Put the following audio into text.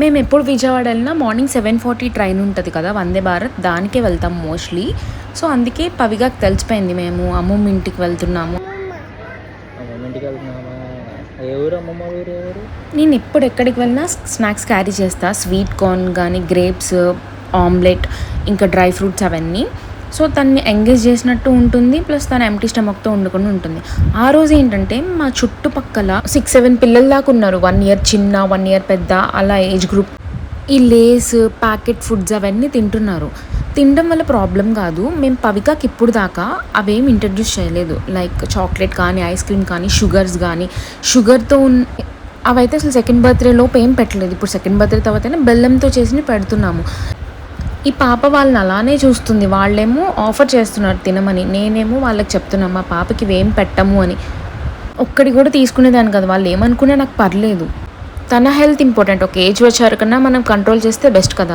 మేము ఎప్పుడు విజయవాడ వెళ్ళినా మార్నింగ్ 7:40 ట్రైన్ ఉంటుంది కదా, వందే భారత్, దానికే వెళ్తాం మోస్ట్లీ. సో అందుకే పవిగాకి తెలిసిపోయింది మేము అమ్మమ్మ ఇంటికి వెళ్తున్నాము. అమ్మమ్మ ఇంటికి వెళ్తున్నామా? ఏ ఊరు అమ్మమ్మ ఊరు? ఎవరు? నేను ఎప్పుడు ఎక్కడికి వెళ్ళినా స్నాక్స్ క్యారీ చేస్తా, స్వీట్ కార్న్ కానీ, గ్రేప్స్, ఆమ్లెట్, ఇంకా డ్రై ఫ్రూట్స్ అవన్నీ. సో తన్ని ఎంగేజ్ చేసినట్టు ఉంటుంది, ప్లస్ తను ఎంటీ స్టమక్తో వండుకొని ఉంటుంది. ఆ రోజు ఏంటంటే మా చుట్టుపక్కల 6-7 పిల్లల దాకా ఉన్నారు, 1 ఇయర్ చిన్న, 1 ఇయర్ పెద్ద, అలా ఏజ్ గ్రూప్. ఈ లేస్ ప్యాకెట్ ఫుడ్స్ అవన్నీ తింటున్నారు. తినడం వల్ల ప్రాబ్లం కాదు. మేము పవికాకి ఇప్పుడు దాకా అవేమి ఇంట్రడ్యూస్ చేయలేదు, లైక్ చాక్లెట్ కానీ, ఐస్ క్రీమ్ కానీ, షుగర్స్ కానీ. షుగర్తో అవైతే అసలు సెకండ్ బర్త్డే లోపు ఏం పెట్టలేదు. ఇప్పుడు సెకండ్ బర్త్డే తర్వాతనే బెల్లంతో చేసి పెడుతున్నాము. ఈ పాప వాళ్ళని అలానే చూస్తుంది. వాళ్ళేమో ఆఫర్ చేస్తున్నారు తినమని, నేనేమో వాళ్ళకి చెప్తున్నాను మా పాపకి ఇవేం పెట్టము అని. ఒక్కడి కూడా తీసుకునేదాన్ని కదా, వాళ్ళు ఏమనుకున్నా నాకు పర్లేదు. తన హెల్త్ ఇంపార్టెంట్. ఒక ఏజ్ వచ్చారు కన్నా మనం కంట్రోల్ చేస్తే బెస్ట్ కదా.